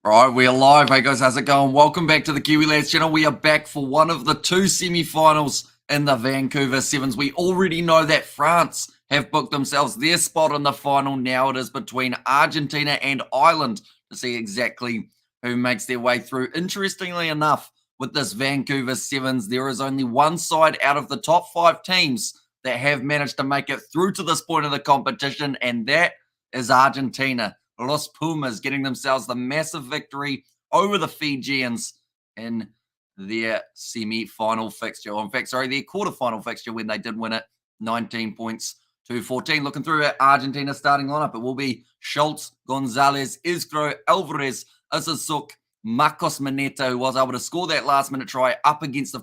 Right, we are live. Hey guys, how's it going? Welcome back to the Kiwi Lads channel. We are back for one of the two semi-finals in the Vancouver Sevens. We already know that France have booked themselves their spot in the final. Now it is between Argentina and Ireland to see exactly who makes their way through. Interestingly enough, with this Vancouver Sevens, there is only one side out of the top 5 teams that have managed to make it through to this point of the competition, and that is Argentina. Los Pumas getting themselves the massive victory over the Fijians in their semi-final fixture. In fact, sorry, their quarter-final fixture when they did win it, 19 points to 14. Looking through at Argentina's starting lineup, it will be Schultz, Gonzalez, Isgro, Alvarez, Azazuk, Marcos Maneta, who was able to score that last-minute try up against the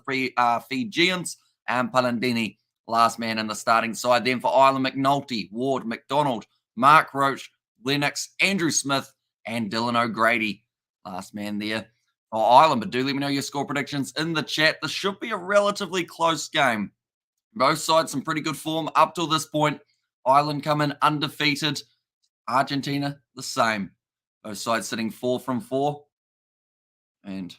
Fijians, and Palandini, last man in the starting side. Then for Ireland, McNulty, Ward, McDonald, Mark Roach, Lennox, Andrew Smith, and Dylan O'Grady. Last man there for Ireland. But do let me know your score predictions in the chat. This should be a relatively close game. Both sides some pretty good form up till this point. Ireland come in undefeated. Argentina, the same. Both sides sitting 4 from 4. And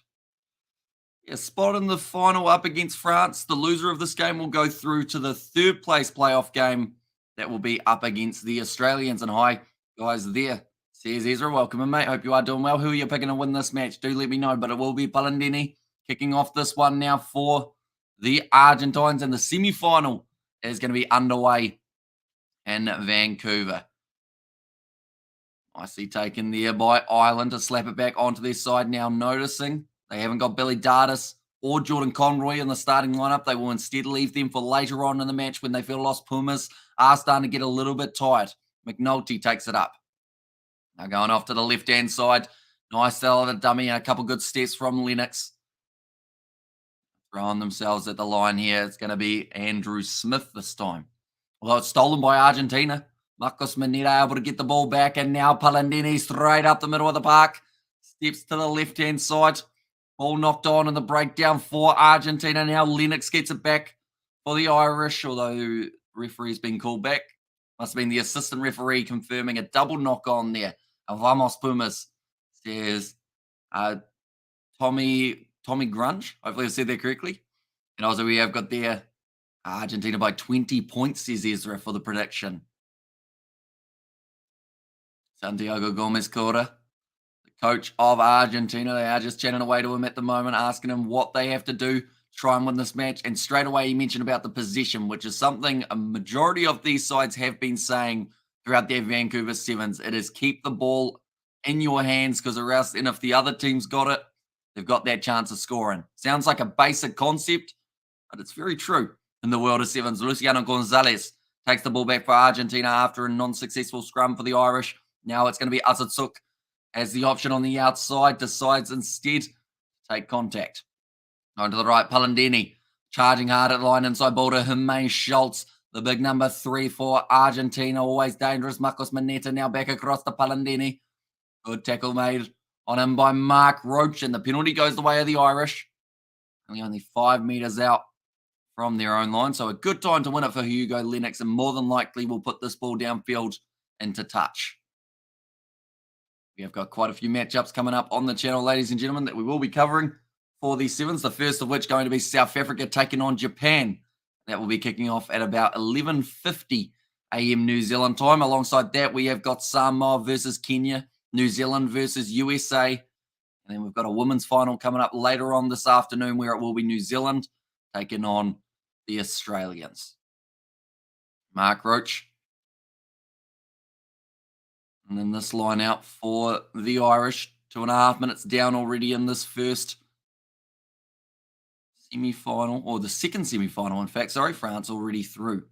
yeah, spot in the final up against France. The loser of this game will go through to the third place playoff game that will be up against the Australians. And hi, guys there. Says Ezra, welcome in, mate. Hope you are doing well. Who are you picking to win this match? Do let me know, but it will be Palandini kicking off this one now for the Argentines, and the semi-final is going to be underway in Vancouver. Nicely taken there by Ireland to slap it back onto their side now, noticing they haven't got Billy Dardis or Jordan Conroy in the starting lineup. They will instead leave them for later on in the match when they feel Los Pumas are starting to get a little bit tired. McNulty takes it up. Now going off to the left-hand side. Nice sell of a dummy and a couple good steps from Lennox. Throwing themselves at the line here. It's going to be Andrew Smith this time. Although it's stolen by Argentina. Marcos Maneta able to get the ball back, and now Palandini straight up the middle of the park. Steps to the left-hand side. Ball knocked on in the breakdown for Argentina. Now Lennox gets it back for the Irish, although referee's been called back. Must have been the assistant referee confirming a double knock on there. Vamos Pumas, says Tommy Grunge. Hopefully I said that correctly. And also we have got there Argentina by 20 points, says Ezra, for the prediction. Santiago Gomez Cora, the coach of Argentina. They are just chatting away to him at the moment, asking him what they have to do to try and win this match. And straight away he mentioned about the possession, which is something a majority of these sides have been saying throughout their Vancouver Sevens. It is keep the ball in your hands, because or else, and if the other team's got it, they've got that chance of scoring. Sounds like a basic concept, but it's very true in the world of sevens. Luciano Gonzalez takes the ball back for Argentina after a non-successful scrum for the Irish. Now it's going to be Azazuk as the option on the outside, decides instead to take contact. On to the right, Palandini charging hard at line inside ball to Jermaine Schultz, the big number 3 for Argentina. Always dangerous. Marcos Maneta now back across to Palandini. Good tackle made on him by Mark Roach, and the penalty goes the way of the Irish. Only 5 meters out from their own line, so a good time to win it for Hugo Lennox, and more than likely will put this ball downfield into touch. We have got quite a few matchups coming up on the channel, ladies and gentlemen, that we will be covering for these sevens. The first of which going to be South Africa taking on Japan. That will be kicking off at about 11:50 a.m. New Zealand time. Alongside that, we have got Samoa versus Kenya, New Zealand versus USA. And then we've got a women's final coming up later on this afternoon, where it will be New Zealand taking on the Australians. Mark Roach. And then this line out for the Irish. 2.5 minutes down already in this first semi-final, or the second semi-final, in fact. Sorry, France already through.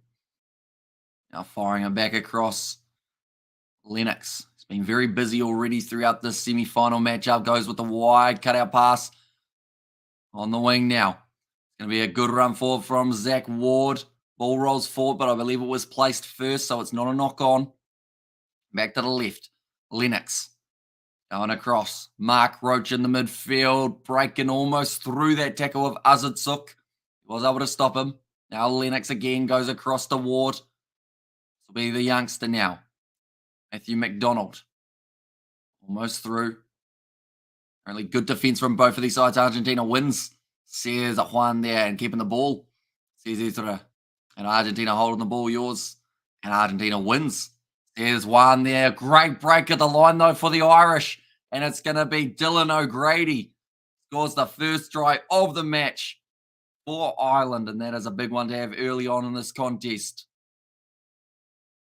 Now firing it back across Lennox. He's been very busy already throughout this semi-final matchup. Goes with the wide cutout pass on the wing now. It's going to be a good run forward from Zach Ward. Ball rolls forward, but I believe it was placed first, so it's not a knock-on. Back to the left. Lennox going across. Mark Roach in the midfield, breaking almost through that tackle of Azazuk. He was able to stop him. Now Lennox again goes across to Ward. This will be the youngster now. Matthew McDonald. Almost through. Only good defense from both of these sides. Argentina wins. Says Juan there and keeping the ball. Says Ezra. And Argentina holding the ball, yours. And Argentina wins. There's Juan there. Great break at the line, though, for the Irish. And it's going to be Dylan O'Grady. Scores the first try of the match for Ireland. And that is a big one to have early on in this contest.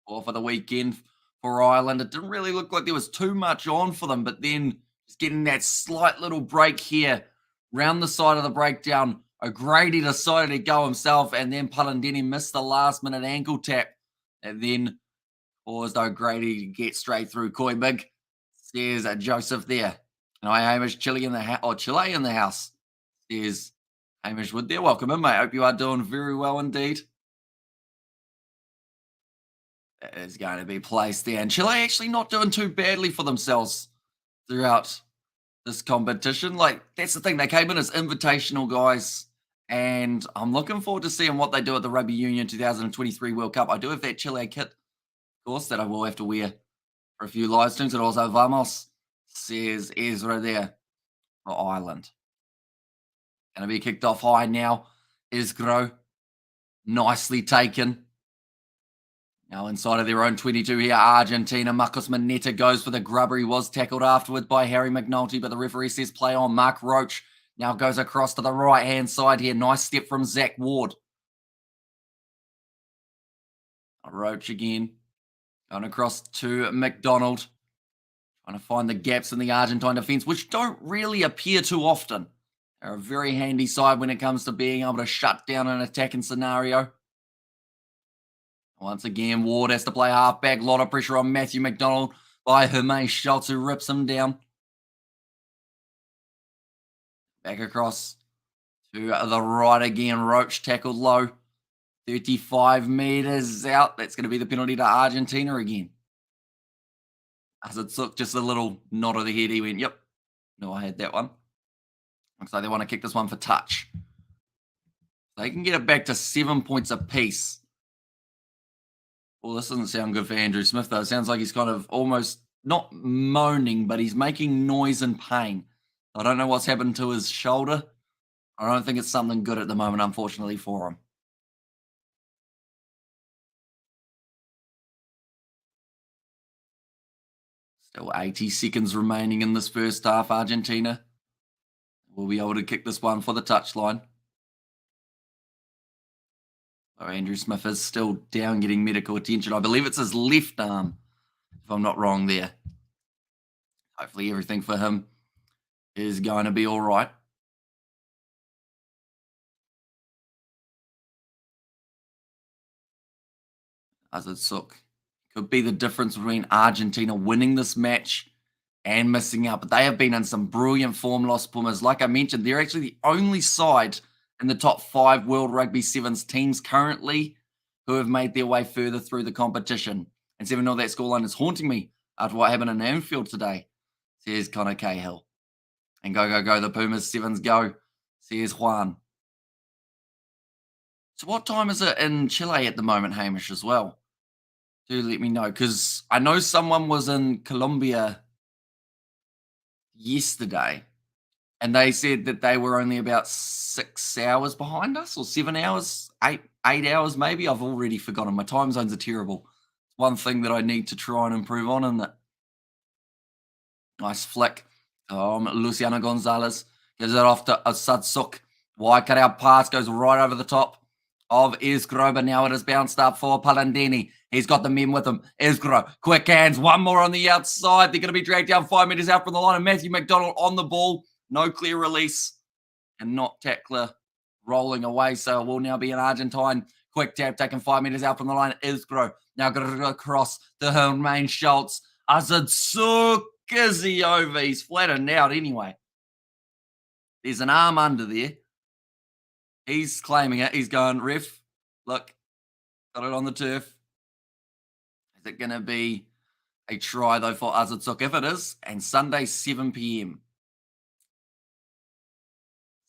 Or for the weekend for Ireland. It didn't really look like there was too much on for them, but then just getting that slight little break here round the side of the breakdown. O'Grady decided to go himself, and then Palandini missed the last minute ankle tap, and then caused O'Grady to get straight through. Coy Big says Joseph there. And I Hamish Chile in the house. Says Hamish Wood there. Welcome in, mate. Hope you are doing very well indeed. That is going to be placed there. And Chile actually not doing too badly for themselves throughout this competition. Like, that's the thing. They came in as invitational guys. And I'm looking forward to seeing what they do at the Rugby Union 2023 World Cup. I do have that Chile kit, of course, that I will have to wear for a few live streams. And also, vamos, says Ezra there for Ireland. Going to be kicked off high now. Isgro, nicely taken. Now inside of their own 22 here, Argentina. Marcos Manetta goes for the grubber. He was tackled afterward by Harry McNulty, but the referee says play on. Mark Roach now goes across to the right-hand side here. Nice step from Zach Ward. Roach again. Going across to McDonald. Trying to find the gaps in the Argentine defence, which don't really appear too often. They're a very handy side when it comes to being able to shut down an attacking scenario. Once again, Ward has to play halfback. A lot of pressure on Matthew McDonald by Hermé Schultz, who rips him down. Back across to the right again. Roach tackled low. 35 metres out. That's going to be the penalty to Argentina again. As it took just a little nod of the head, he went, yep. No, I had that one. Looks like they want to kick this one for touch. They can get it back to 7 points apiece. Well, this doesn't sound good for Andrew Smith, though. It sounds like he's kind of almost not moaning, but he's making noise and pain. I don't know what's happened to his shoulder. I don't think it's something good at the moment, unfortunately, for him. Still 80 seconds remaining in this first half. Argentina will be able to kick this one for the touchline. Oh, Andrew Smith is still down getting medical attention. I believe it's his left arm, if I'm not wrong there. Hopefully everything for him is going to be all right. Azatsuk could be the difference between Argentina winning this match and missing out. But they have been in some brilliant form, Los Pumas. Like I mentioned, they're actually the only side in the top 5 World Rugby Sevens teams currently who have made their way further through the competition. And 7-0, that scoreline is haunting me after what happened in Anfield today, says Connor Cahill. And go, go, go, the Pumas Sevens go, says Juan. So what time is it in Chile at the moment, Hamish, as well? Do let me know, because I know someone was in Colombia yesterday, and they said that they were only about 6 hours behind us, or 7 hours, 8 hours maybe. I've already forgotten. My time zones are terrible. It's one thing that I need to try and improve on, isn't it? Nice flick. Luciano Gonzalez gives it off to Sadsuk. Wide cut out pass goes right over the top of Isgro, but now it is bounced up for Palandini. He's got the men with him. Isgro, quick hands, one more on the outside. They're going to be dragged down 5 meters out from the line, and Matthew McDonald on the ball. No clear release, and not tackler rolling away. So it will now be an Argentine quick tap taking 5 meters out from the line. Isgro now going to go across to Hermé Schultz. Azadsuk, is he over? He's flattened out anyway. There's an arm under there. He's claiming it. He's going, ref, look, got it on the turf. Is it going to be a try, though, for Azadsuk? If it is, and Sunday, 7 p.m.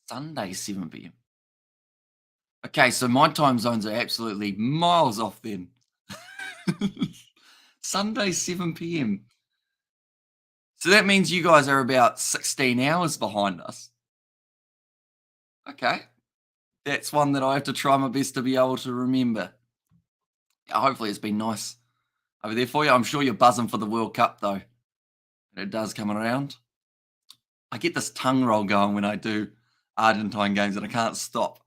Sunday, 7 p.m. Okay, so my time zones are absolutely miles off then. Sunday, 7 p.m. So that means you guys are about 16 hours behind us. Okay. That's one that I have to try my best to be able to remember. Yeah, hopefully it's been nice over there for you. I'm sure you're buzzing for the World Cup though. It does come around. I get this tongue roll going when I do Argentine games and I can't stop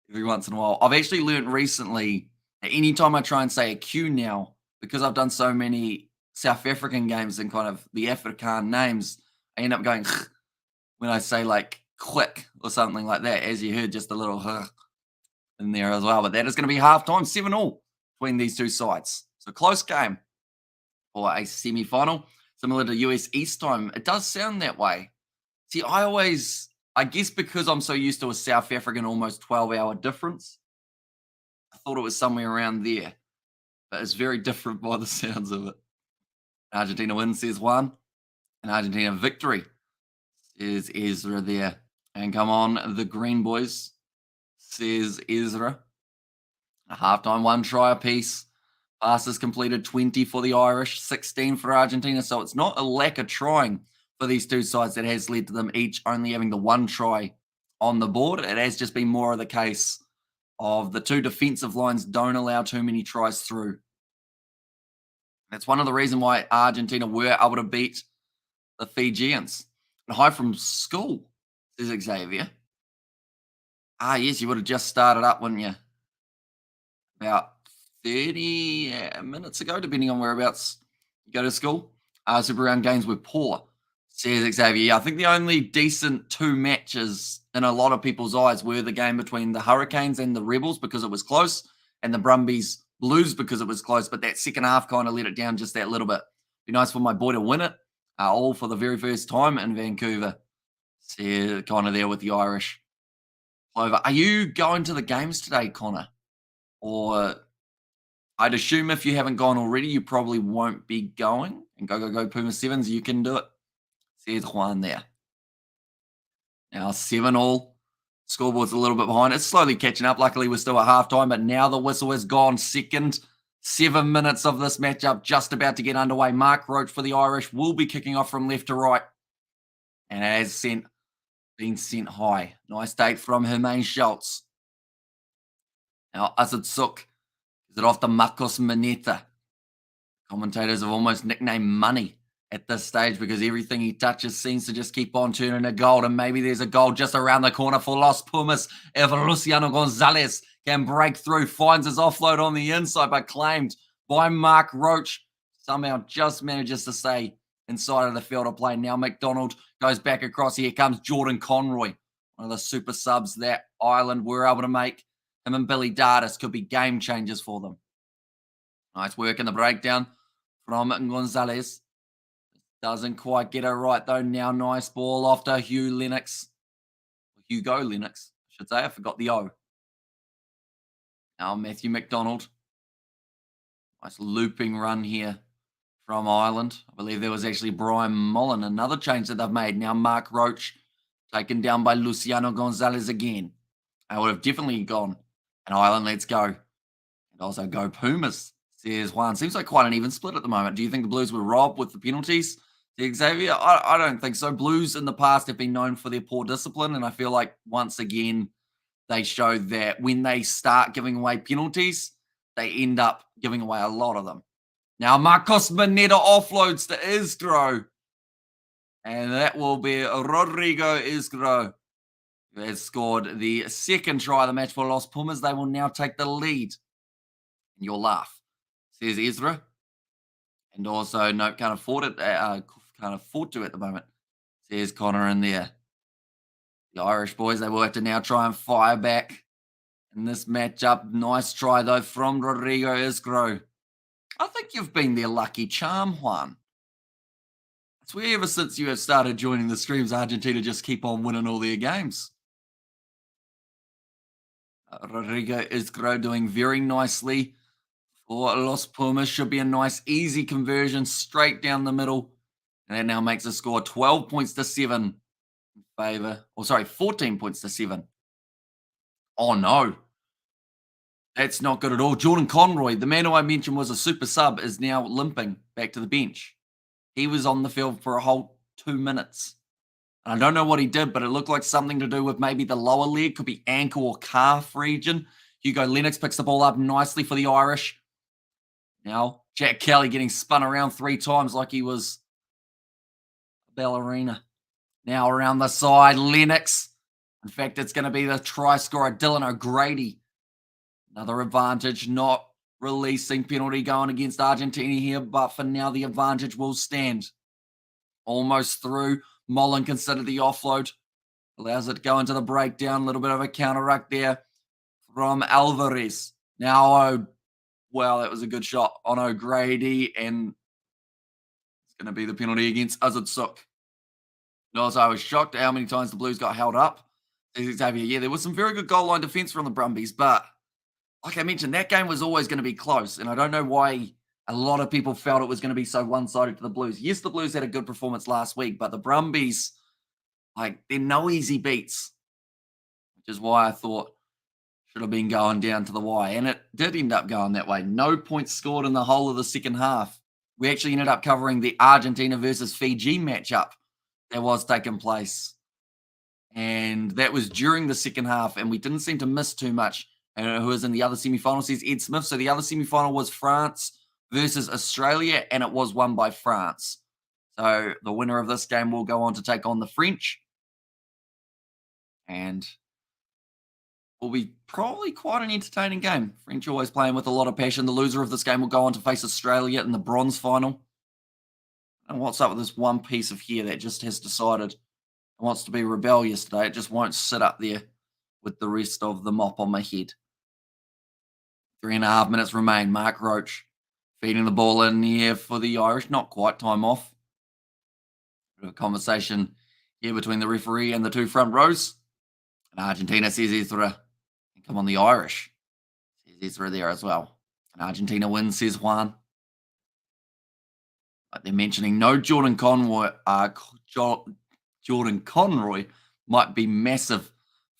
every once in a while. I've actually learned recently that anytime I try and say a Q now, because I've done so many South African games and kind of the Afrikaan names, I end up going when I say like quick or something like that. As you heard, just a little in there as well. But that is going to be halftime, 7-all between these two sides. So close game for a semi-final, similar to US East time. It does sound that way. See, I guess because I'm so used to a South African almost 12-hour difference, I thought it was somewhere around there. But it's very different by the sounds of it. Argentina wins, says one. And Argentina victory, says Ezra there. And come on, the Green Boys, says Ezra. A halftime, 1 try apiece. Passes completed 20 for the Irish, 16 for Argentina. So it's not a lack of trying for these two sides that has led to them each only having the 1 try on the board. It has just been more of the case of the two defensive lines don't allow too many tries through. That's one of the reasons why Argentina were able to beat the Fijians. And hi from school, says Xavier. Yes, you would have just started up, wouldn't you? About 30 minutes ago, depending on whereabouts you go to school. Super Round games were poor, says Xavier. Yeah, I think the only decent 2 matches in a lot of people's eyes were the game between the Hurricanes and the Rebels because it was close, and the Brumbies Blues because it was close. But that second half kind of let it down just that little bit. Be nice for my boy to win it, all for the very first time in Vancouver. So Connor there with the Irish. Clover, are you going to the games today, Connor? Or I'd assume if you haven't gone already, you probably won't be going. And go, Pumas Sevens, you can do it. Says Juan there. Now 7-all. Scoreboard's a little bit behind. It's slowly catching up. Luckily, we're still at halftime, but now the whistle has gone. Second 7 minutes of this matchup just about to get underway. Mark Roach for the Irish will be kicking off from left to right. And has been sent high. Nice take from Hermaine Schultz. Now Azad Suk is it off to Marcos Maneta. Commentators have almost nicknamed Money at this stage because everything he touches seems to just keep on turning to gold. And maybe there's a goal just around the corner for Los Pumas if Luciano Gonzalez can break through, finds his offload on the inside, but claimed by Mark Roach. Somehow just manages to stay inside of the field of play. Now McDonald goes back across. Here comes Jordan Conroy, one of the super subs that Ireland were able to make. Him and Billy Dardis could be game changers for them. Nice work in the breakdown from Gonzalez. Doesn't quite get it right, though. Now nice ball off to Hugo Lennox, I should say. I forgot the O. Now Matthew McDonald. Nice looping run here from Ireland. I believe there was actually Brian Mullen, another change that they've made. Now Mark Roach taken down by Luciano Gonzalez again. I would have definitely gone. And Ireland, let's go. And also go Pumas, says Juan. Seems like quite an even split at the moment. Do you think the Blues were robbed with the penalties? Xavier, I don't think so. Blues in the past have been known for their poor discipline, and I feel like once again they showed that when they start giving away penalties, they end up giving away a lot of them. Now Marcos Maneta offloads to Isgro, and that will be Rodrigo Isgro, who has scored the second try of the match for Los Pumas. They will now take the lead. And you'll laugh, says Ezra. And also, no, can't afford it. Can't afford to at the moment, says Connor in there. The Irish boys, they will have to now try and fire back in this matchup. Nice try, though, from Rodrigo Isgro. I think you've been their lucky charm, Juan. It's where ever since you have started joining the streams, Argentina just keep on winning all their games. Rodrigo Isgro doing very nicely for Los Pumas. Should be a nice, easy conversion straight down the middle. And that now makes the score 12 points to 7 in favor. 14 points to 7. Oh, no. That's not good at all. Jordan Conroy, the man who I mentioned was a super sub, is now limping back to the bench. He was on the field for a whole 2 minutes. And I don't know what he did, but it looked like something to do with maybe the lower leg, could be ankle or calf region. Hugo Lennox picks the ball up nicely for the Irish. Now, Jack Kelly getting spun around 3 times like he was a ballerina. Now around the side, Lennox. In fact, it's going to be the try scorer, Dylan O'Grady. Another advantage, not releasing penalty going against Argentina here, but for now the advantage will stand. Almost through. Mullen considered the offload. Allows it to go into the breakdown. A little bit of a counter ruck there from Alvarez. Now, well, that was a good shot on O'Grady, and it's going to be the penalty against Azutsuk. Also, I was shocked at how many times the Blues got held up. Xavier, yeah, there was some very good goal line defense from the Brumbies, but like I mentioned, that game was always going to be close, and I don't know why a lot of people felt it was going to be so one-sided to the Blues. Yes, the Blues had a good performance last week, but the Brumbies, like, they're no easy beats, which is why I thought should have been going down to the wire, and it did end up going that way. No points scored in the whole of the second half. We actually ended up covering the Argentina versus Fiji matchup that was taking place, and that was during the second half, and we didn't seem to miss too much. And who was in the other semi-final, says Ed Smith. So the other semi-final was France versus Australia, and it was won by France. So the winner of this game will go on to take on the French, and will be probably quite an entertaining game. French always playing with a lot of passion. The loser of this game will go on to face Australia in the bronze final. And what's up with this one piece of hair that just has decided it wants to be rebellious today? It just won't sit up there with the rest of the mop on my head. 3.5 minutes remain. Mark Roach feeding the ball in here for the Irish. Not quite time off. Bit of a conversation here between the referee and the two front rows. And Argentina says Ezra. And come on, the Irish. Says Ezra there as well. And Argentina wins, says Juan. But they're mentioning no Jordan Conroy. Jordan Conroy might be massive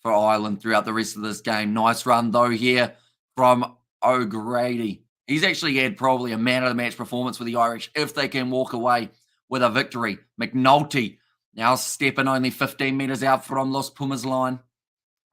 for Ireland throughout the rest of this game. Nice run, though, here from O'Grady. He's actually had probably a man-of-the-match performance for the Irish if they can walk away with a victory. McNulty now stepping only 15 metres out from Los Pumas line.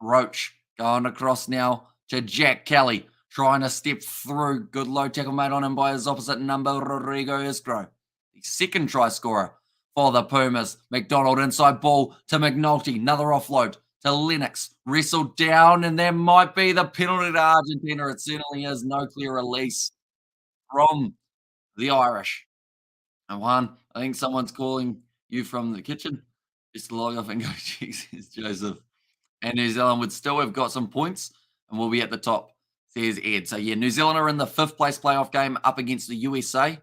Roach going across now to Jack Kelly, trying to step through. Good low tackle made on him by his opposite number, Rodrigo Iskro. The second try scorer for the Pumas. McDonald inside ball to McNulty. Another offload to Lennox. Wrestled down, and there might be the penalty to Argentina. It certainly is. No clear release from the Irish. And Juan, I think someone's calling you from the kitchen. Just log off and go, Jesus, Joseph. And New Zealand would still have got some points and will be at the top, says Ed. So, yeah, New Zealand are in the 5th place playoff game up against the USA.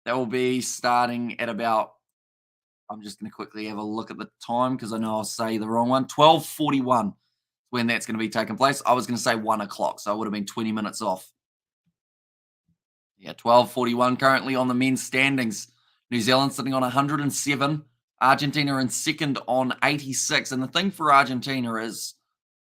That will be starting at about, I'm just going to quickly have a look at the time because I know I'll say the wrong one. 12:41 when that's going to be taking place. I was going to say 1 o'clock, so I would have been 20 minutes off. Yeah, 12:41 currently on the men's standings. New Zealand sitting on 107. Argentina in second on 86. And the thing for Argentina is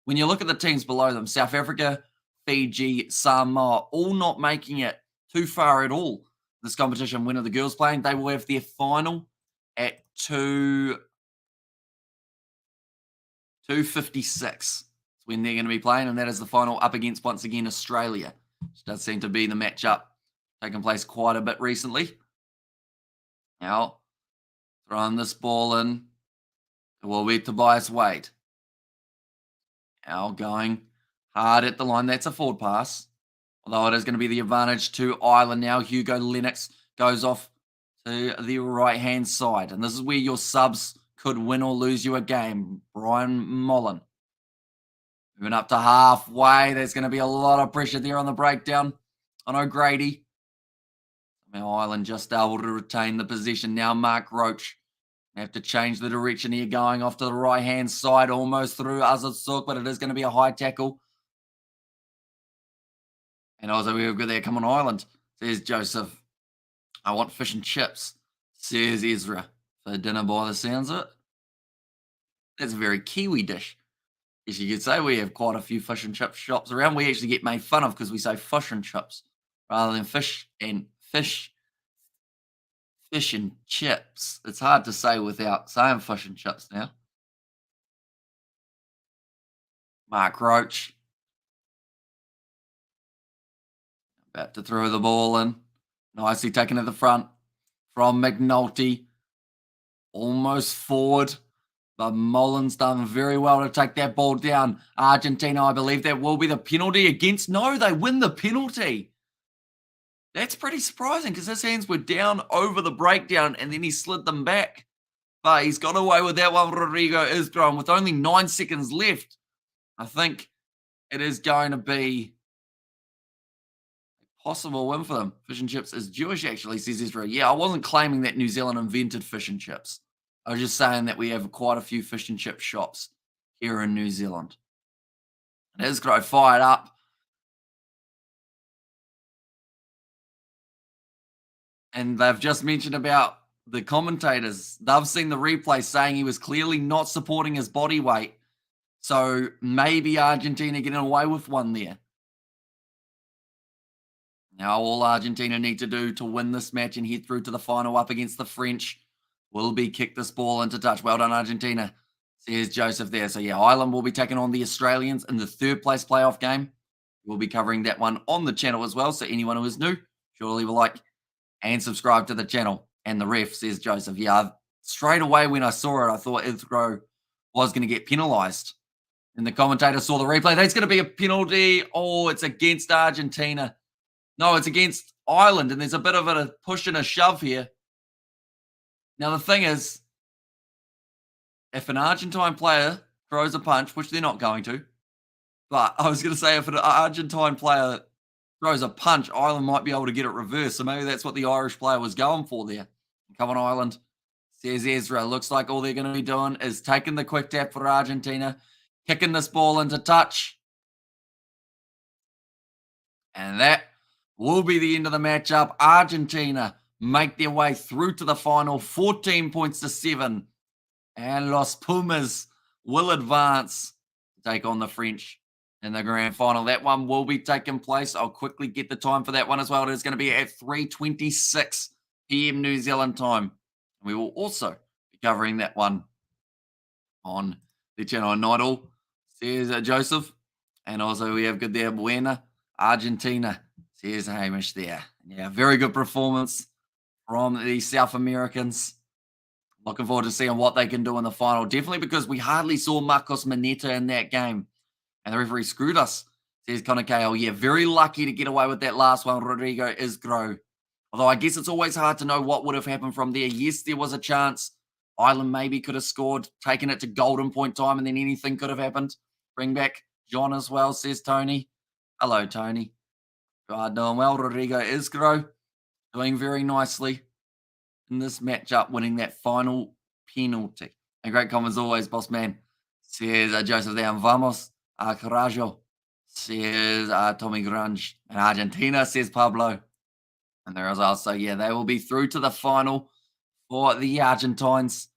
when you look at the teams below them, South Africa, Fiji, Samoa, all not making it too far at all. This competition, when are the girls playing? They will have their final at 2:56 when they're going to be playing, and that is the final up against, once again, Australia, which does seem to be the matchup taking place quite a bit recently. Now, throwing this ball in, it will be Tobias Wade. Now going hard at the line. That's a forward pass, although it is going to be the advantage to Ireland now. Hugo Lennox goes off to the right-hand side, and this is where your subs could win or lose you a game. Brian Mullen moving up to halfway. There's going to be a lot of pressure there on the breakdown on O'Grady. Now Ireland just able to retain the possession. Now Mark Roach have to change the direction here, going off to the right-hand side, almost through Azutsuk, but it is going to be a high tackle. And also we're good there. Come on, Ireland, says Joseph. I want fish and chips, says Ezra. For dinner by the sounds of it. That's a very Kiwi dish. As you could say, we have quite a few fish and chip shops around. We actually get made fun of because we say fish and chips rather than fish and fish Fish and chips. It's hard to say without saying fish and chips now. Mark Roach about to throw the ball in. Nicely taken at the front from McNulty. Almost forward. But Mullins done very well to take that ball down. Argentina, I believe that will be the penalty against. No, they win the penalty. That's pretty surprising because his hands were down over the breakdown and then he slid them back. But he's got away with that one, Rodrigo Isgro. And with only 9 seconds left, I think it is going to be a possible win for them. Fish and chips is Jewish, actually, says Ezra. Yeah, I wasn't claiming that New Zealand invented fish and chips. I was just saying that we have quite a few fish and chip shops here in New Zealand. Isgro fired up. And they've just mentioned about the commentators. They've seen the replay saying he was clearly not supporting his body weight. So maybe Argentina getting away with one there. Now all Argentina need to do to win this match and head through to the final up against the French will be kick this ball into touch. Well done, Argentina, says Joseph there. So yeah, Ireland will be taking on the Australians in the third place playoff game. We'll be covering that one on the channel as well. So anyone who is new, sure to leave a like and subscribe to the channel. And the ref, says Joseph. Yeah, straight away when I saw it, I thought Ithro was going to get penalised. And the commentator saw the replay. There's going to be a penalty. Oh, it's against Argentina. No, it's against Ireland. And there's a bit of a push and a shove here. Now, the thing is, if an Argentine player throws a punch, which they're not going to, but I was going to say if an Argentine player throws a punch, Ireland might be able to get it reversed. So maybe that's what the Irish player was going for there. Come on, Ireland, says Ezra. Looks like all they're going to be doing is taking the quick tap for Argentina, kicking this ball into touch. And that will be the end of the matchup. Argentina make their way through to the final, 14 points to 7. And Los Pumas will advance to take on the French in the grand final. That one will be taking place. I'll quickly get the time for that one as well. It is going to be at 3:26 p.m. New Zealand time. We will also be covering that one on the channel. Nidal, says Joseph. And also we have good there, Buena, Argentina, says Hamish there. Yeah, very good performance from the South Americans. Looking forward to seeing what they can do in the final. Definitely because we hardly saw Marcos Maneta in that game. And the referee screwed us, says Connor Cahill. Yeah, very lucky to get away with that last one, Rodrigo Isgro. Although I guess it's always hard to know what would have happened from there. Yes, there was a chance. Ireland maybe could have scored, taken it to golden point time, and then anything could have happened. Bring back John as well, says Tony. Hello, Tony. Doing well. Rodrigo Isgro doing very nicely in this matchup, winning that final penalty. And great comments always, boss man, says Joseph there. Vamos, Carajo, says Tommy Grange. And Argentina, says Pablo. And there is also, yeah, they will be through to the final for the Argentines.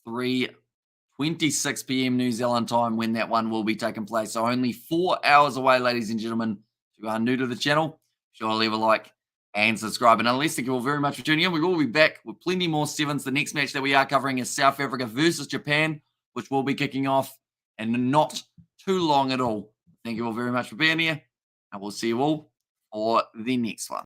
3:26 p.m. New Zealand time when that one will be taking place. So only 4 hours away, ladies and gentlemen. If you are new to the channel, sure to leave a like and subscribe. And unless, thank you all very much for tuning in. We will be back with plenty more sevens. The next match that we are covering is South Africa versus Japan, which will be kicking off in not too long at all. Thank you all very much for being here. And we'll see you all for the next one.